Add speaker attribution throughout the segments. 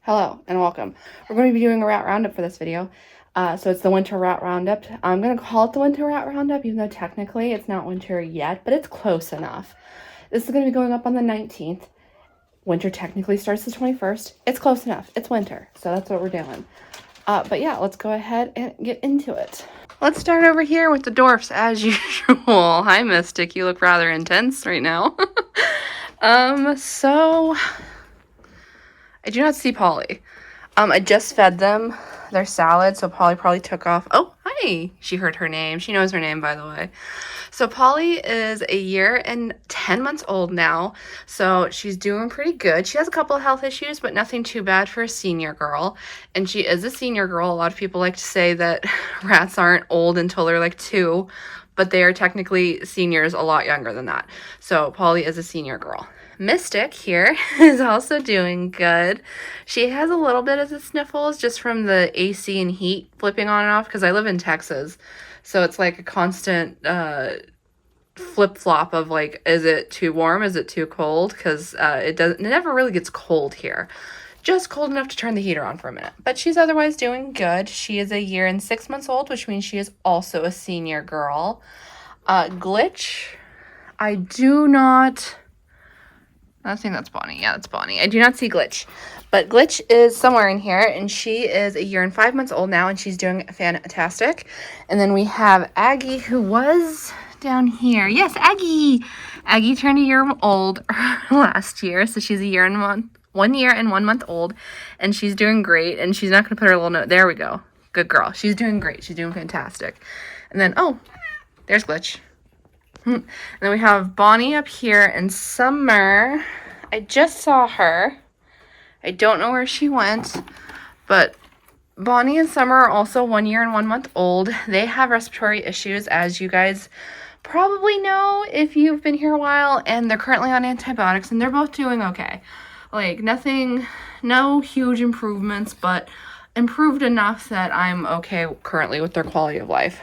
Speaker 1: Hello and welcome. We're going to be doing a rat roundup for this video. So it's the winter rat roundup. I'm going to call it the winter rat roundup even though technically it's not winter yet, but it's close enough. This is going to be going up on the 19th. Winter technically starts the 21st. It's close enough. It's winter, so that's what we're doing. But yeah, let's go ahead and get into it. Let's start over here with the dwarfs as usual. Hi, Mystic. You look rather intense right now. So I do not see Polly. I just fed them their salad, so Polly probably took off. Oh, hi! She heard her name. She knows her name, by the way. So Polly is a year and 10 months old now, so she's doing pretty good. She has a couple of health issues, but nothing too bad for a senior girl. And she is a senior girl. A lot of people like to say that rats aren't old until they're like 2, but they are technically seniors a lot younger than that. So Polly is a senior girl. Mystic here is also doing good. She has a little bit of the sniffles just from the AC and heat flipping on and off because I live in Texas. So it's like a constant flip-flop of like, is it too warm? Is it too cold? Because it never really gets cold here. Just cold enough to turn the heater on for a minute. But she's otherwise doing good. She is a year and 6 months old, which means she is also a senior girl. Glitch, I think that's Bonnie. Yeah, that's Bonnie. I do not see Glitch. But Glitch is somewhere in here, and she is a year and 5 months old now, and she's doing fantastic. And then we have Aggie, who was down here. Yes, Aggie! Aggie turned a year old last year, so she's a year and 1 year and 1 month old, and she's doing great, and she's not going to put her little note. There we go. Good girl. She's doing great. She's doing fantastic. And then, oh, there's Glitch. And then we have Bonnie up here and Summer. I just saw her. I don't know where she went, but Bonnie and Summer are also 1 year and 1 month old. They have respiratory issues, as you guys probably know if you've been here a while, and they're currently on antibiotics, and they're both doing okay. Like, no huge improvements, but improved enough that I'm okay currently with their quality of life.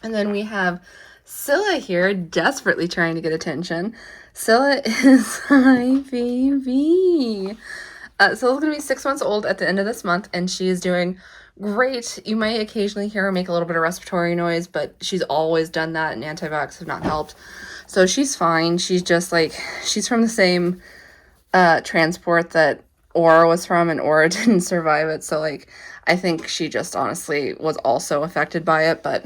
Speaker 1: And then we have Scylla here, desperately trying to get attention. Scylla is hi, baby. Scylla's going to be 6 months old at the end of this month, and she is doing great. You might occasionally hear her make a little bit of respiratory noise, but she's always done that, and antibiotics have not helped. So she's fine. She's just like, she's from the same transport that Aura was from, and Aura didn't survive it. So, like, I think she just honestly was also affected by it, but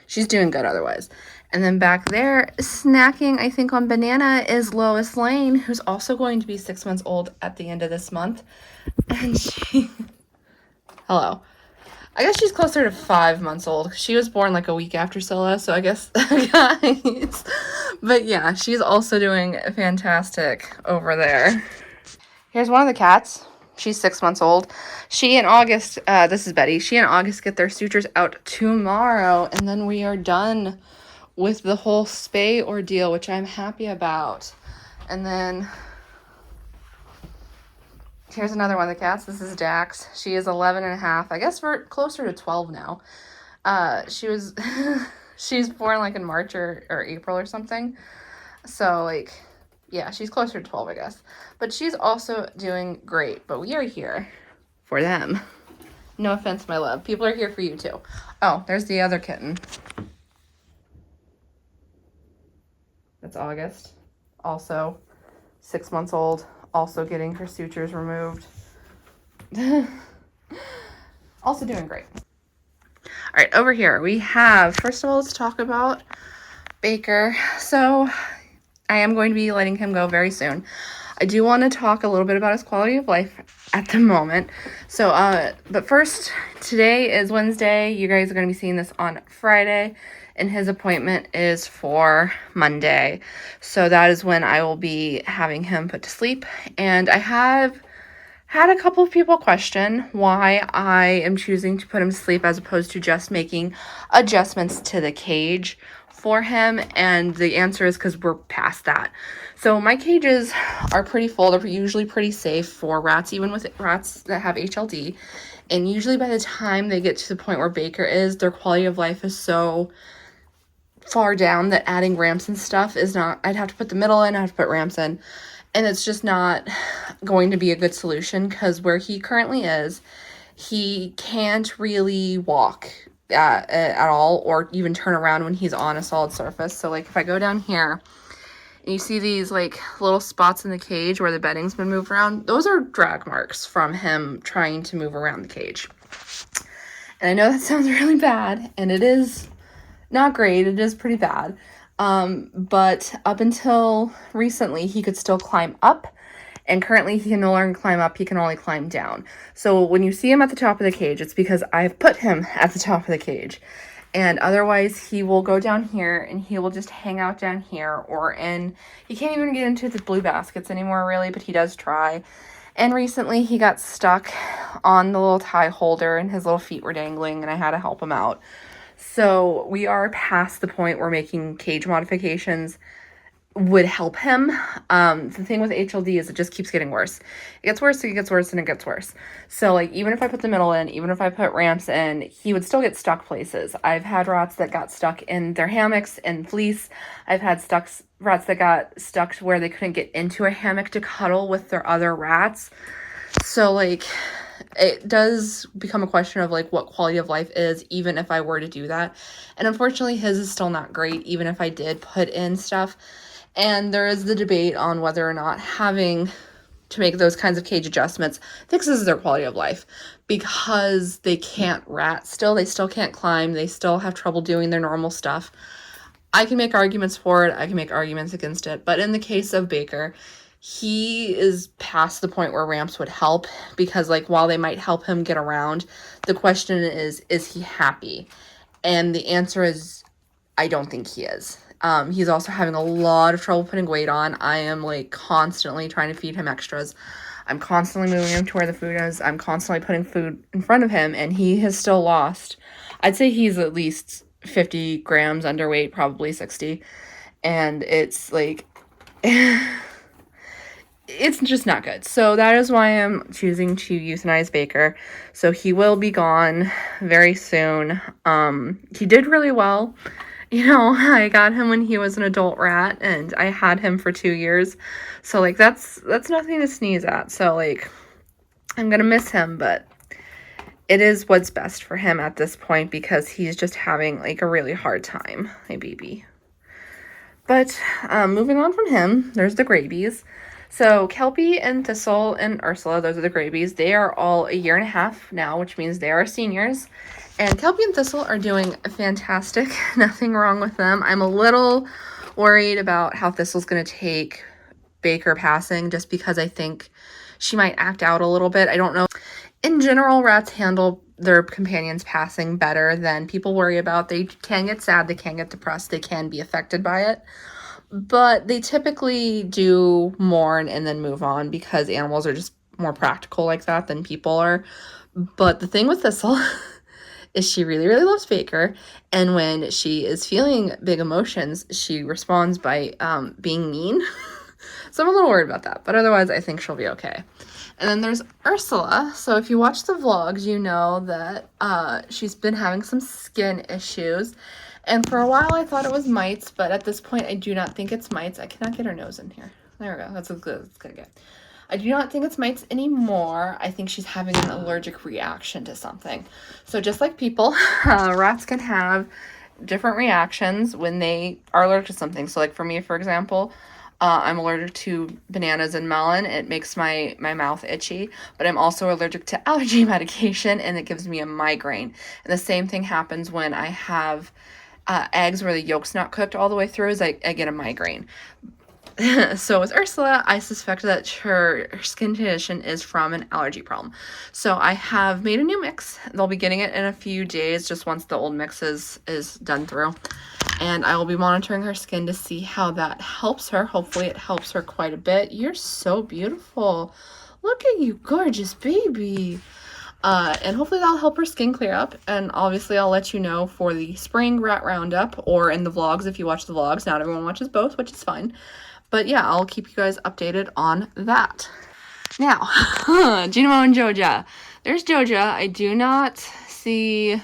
Speaker 1: she's doing good otherwise. And then back there, snacking, I think, on banana is Lois Lane, who's also going to be 6 months old at the end of this month. And hello. I guess she's closer to 5 months old. She was born like a week after Scylla, so I guess, guys. But yeah, she's also doing fantastic over there. Here's one of the cats. She's 6 months old. She and August, this is Betty. She and August get their sutures out tomorrow, and then we are done with the whole spay ordeal, which I'm happy about. And then here's another one of the cats. This is Dax. She is 11 and a half. I guess we're closer to 12 now. She's born like in March or April or something. So like, yeah, she's closer to 12, I guess. But she's also doing great. But we are here for them. No offense, my love. People are here for you too. Oh, there's the other kitten. That's August. Also 6 months old. Also getting her sutures removed. Also doing great. All right, over here we have, first of all, let's talk about Baker. So I am going to be letting him go very soon. I do want to talk a little bit about his quality of life at the moment. So, but first, today is Wednesday. You guys are going to be seeing this on Friday, and his appointment is for Monday. So that is when I will be having him put to sleep. And I have had a couple of people question why I am choosing to put him to sleep as opposed to just making adjustments to the cage for him, and the answer is because we're past that. So my cages are pretty full. They're usually pretty safe for rats, even with rats that have HLD. And usually by the time they get to the point where Baker is, their quality of life is so far down that adding ramps and stuff is not, I'd have to put the middle in, I'd have to put ramps in. And it's just not going to be a good solution because where he currently is, he can't really walk at all or even turn around when he's on a solid surface. So like if I go down here and you see these like little spots in the cage where the bedding's been moved around, those are drag marks from him trying to move around the cage. And I know that sounds really bad, and it is not great. It is pretty bad. But up until recently, he could still climb up, and currently he can no longer climb up. He can only climb down. So when you see him at the top of the cage, it's because I've put him at the top of the cage. And otherwise, he will go down here, and he will just hang out down here, or in, he can't even get into the blue baskets anymore, really, but he does try. And recently, he got stuck on the little tie holder, and his little feet were dangling, and I had to help him out. So we are past the point where making cage modifications would help him. The thing with HLD is it just keeps getting worse. It gets worse, it gets worse, and it gets worse. So like even if I put the middle in, even if I put ramps in, he would still get stuck places. I've had rats that got stuck in their hammocks and fleece. I've had rats that got stuck where they couldn't get into a hammock to cuddle with their other rats. So like it does become a question of like what quality of life is, even if I were to do that. And unfortunately his is still not great, even if I did put in stuff. And there is the debate on whether or not having to make those kinds of cage adjustments fixes their quality of life, because they can't rat still. They still can't climb. They still have trouble doing their normal stuff. I can make arguments for it. I can make arguments against it. But in the case of Baker, he is past the point where ramps would help, because like while they might help him get around, the question is he happy? And the answer is I don't think he is. He's also having a lot of trouble putting weight on. I am like constantly trying to feed him extras. I'm constantly moving him to where the food is. I'm constantly putting food in front of him, and he has still lost. I'd say he's at least 50 grams underweight, probably 60. And it's like, it's just not good. So that is why I'm choosing to euthanize Baker. So he will be gone very soon. He did really well. You know, I got him when he was an adult rat, and I had him for 2 years. So, like, that's nothing to sneeze at. So, like, I'm going to miss him, but it is what's best for him at this point, because he's just having, like, a really hard time. My baby. But, moving on from him, there's the Grabies. So, Kelpie and Thistle and Ursula, those are the Grabies. They are all 1.5 years now, which means they are seniors. And Kelpie and Thistle are doing fantastic. Nothing wrong with them. I'm a little worried about how Thistle's going to take Baker passing, just because I think she might act out a little bit. I don't know. In general, rats handle their companions passing better than people worry about. They can get sad. They can get depressed. They can be affected by it. But they typically do mourn and then move on, because animals are just more practical like that than people are. But the thing with Thistle is she really, really loves Baker, and when she is feeling big emotions, she responds by being mean. So I'm a little worried about that, but otherwise I think she'll be okay. And then there's Ursula. So if you watch the vlogs, you know that she's been having some skin issues, and for a while I thought it was mites, but at this point I do not think it's mites. I cannot get her nose in here. There we go. That's as good as it's gonna get. I do not think it's mites anymore. I think she's having an allergic reaction to something. So just like people, rats can have different reactions when they are allergic to something. So like for me, for example, I'm allergic to bananas and melon. It makes my mouth itchy, but I'm also allergic to allergy medication, and it gives me a migraine. And the same thing happens when I have eggs where the yolk's not cooked all the way through, is I get a migraine. So with Ursula, I suspect that her skin condition is from an allergy problem. So I have made a new mix. They'll be getting it in a few days, just once the old mix is done through. And I will be monitoring her skin to see how that helps her. Hopefully it helps her quite a bit. You're so beautiful. Look at you, gorgeous baby. And hopefully that'll help her skin clear up. And obviously I'll let you know for the spring Rat Roundup, or in the vlogs if you watch the vlogs. Not everyone watches both, which is fine. But yeah, I'll keep you guys updated on that. Now, Junimo and Joja. There's Joja. I do not see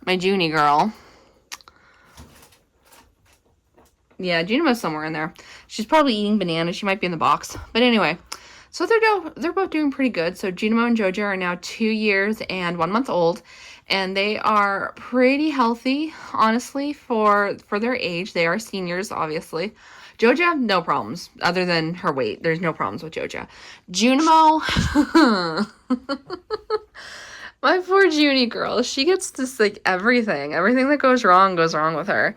Speaker 1: my Junie girl. Yeah, Junimo's somewhere in there. She's probably eating bananas. She might be in the box. But anyway, so they're both doing pretty good. So Junimo and Jojo are now 2 years and 1 month old, and they are pretty healthy, honestly, for their age. They are seniors, obviously. Jojo, no problems, other than her weight. There's no problems with Jojo. Junimo, my poor Junie girl, she gets just like everything that goes wrong with her.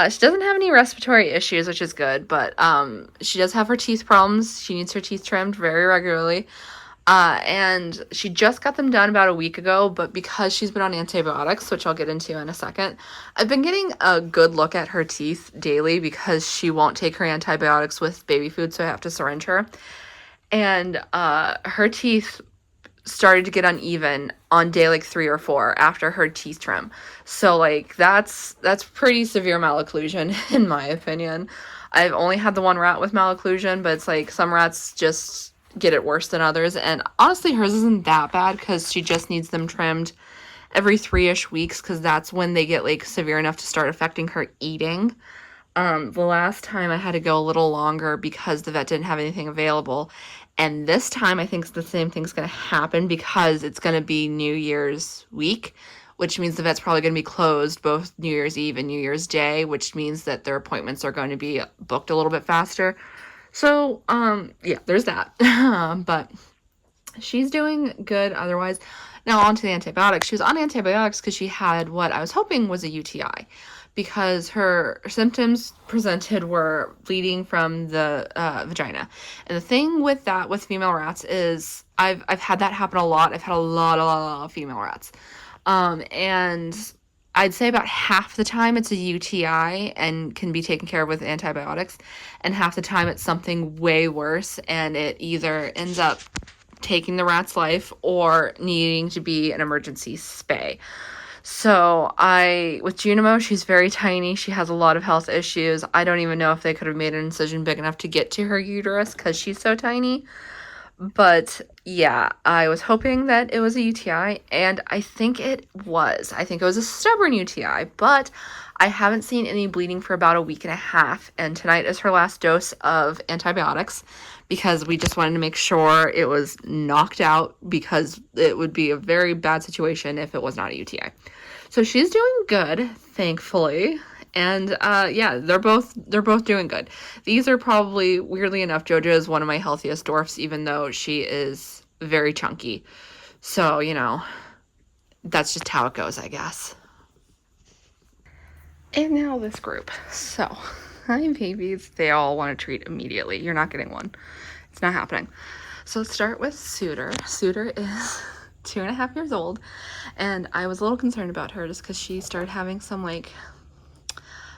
Speaker 1: She doesn't have any respiratory issues, which is good, but she does have her teeth problems. She needs her teeth trimmed very regularly. And she just got them done about a week ago, but because she's been on antibiotics, which I'll get into in a second, I've been getting a good look at her teeth daily because she won't take her antibiotics with baby food, so I have to syringe her. And her teeth started to get uneven on day like 3 or 4 after her teeth trim. So like that's pretty severe malocclusion in my opinion. I've only had the one rat with malocclusion, but it's like some rats just get it worse than others, and honestly hers isn't that bad because she just needs them trimmed every 3-ish weeks because that's when they get like severe enough to start affecting her eating. The last time I had to go a little longer because the vet didn't have anything available. And this time I think the same thing's going to happen because it's going to be New Year's week, which means the vet's probably going to be closed both New Year's Eve and New Year's Day, which means that their appointments are going to be booked a little bit faster. So, yeah, there's that. But she's doing good otherwise. Now on to the antibiotics. She was on antibiotics because she had what I was hoping was a UTI, because her symptoms presented were bleeding from the vagina. And the thing with that with female rats is I've had that happen a lot. I've had a lot of female rats. And I'd say about half the time it's a UTI and can be taken care of with antibiotics, and half the time it's something way worse and it either ends up taking the rat's life or needing to be an emergency spay. So with Junimo, she's very tiny. She has a lot of health issues. I don't even know if they could have made an incision big enough to get to her uterus because she's so tiny. But yeah, I was hoping that it was a UTI, and I think it was. I think it was a stubborn UTI, but I haven't seen any bleeding for about a week and a half, and tonight is her last dose of antibiotics because we just wanted to make sure it was knocked out because it would be a very bad situation if it was not a UTI. So she's doing good, thankfully. And yeah, they're both doing good. These are probably, weirdly enough, Jojo is one of my healthiest dwarfs, even though she is very chunky. So, you know, that's just how it goes, I guess. And now this group. So, hi babies. They all want a treat immediately. You're not getting one. It's not happening. So let's start with Suitor. Suitor is 2.5 years old, and I was a little concerned about her just because she started having some like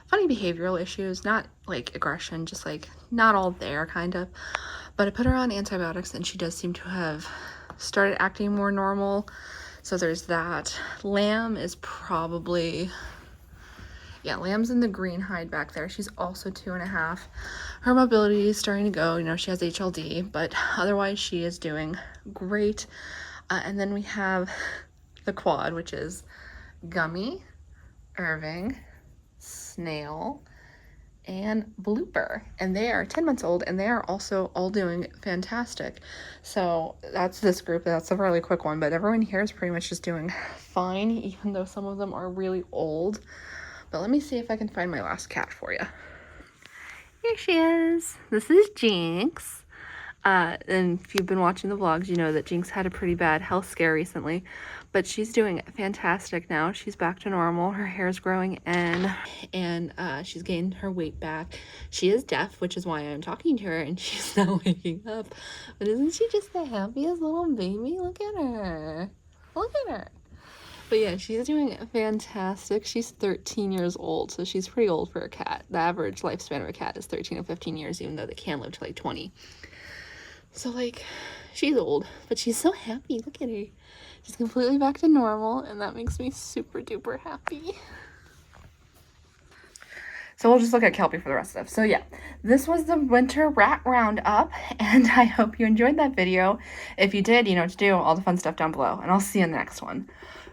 Speaker 1: funny behavioral issues, not like aggression, just like not all there kind of. But I put her on antibiotics and she does seem to have started acting more normal. So there's that. Lamb is probably, yeah, Lamb's in the green hide back there. She's also 2.5. Her mobility is starting to go, you know, she has HLD, but otherwise she is doing great. And then we have the quad, which is Gummy, Irving, Snail, and Blooper, and they are 10 months old, and they are also all doing fantastic. So that's this group. That's a really quick one, but everyone here is pretty much just doing fine, even though some of them are really old. But let me see if I can find my last cat for you. Here she is. This is Jinx. And if you've been watching the vlogs, you know that Jinx had a pretty bad health scare recently, but she's doing fantastic now. She's back to normal. Her hair's growing in, and she's gained her weight back. She is deaf, which is why I'm talking to her, and she's not waking up. But isn't she just the happiest little baby? Look at her. Look at her. But yeah, she's doing fantastic. She's 13 years old, so she's pretty old for a cat. The average lifespan of a cat is 13 to 15 years, even though they can live to like 20. So, like, she's old, but she's so happy. Look at her. She's completely back to normal, and that makes me super duper happy. So we'll just look at Kelpie for the rest of it. So yeah, this was the winter rat roundup, and I hope you enjoyed that video. If you did, you know what to do, all the fun stuff down below, and I'll see you in the next one.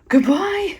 Speaker 1: Goodbye!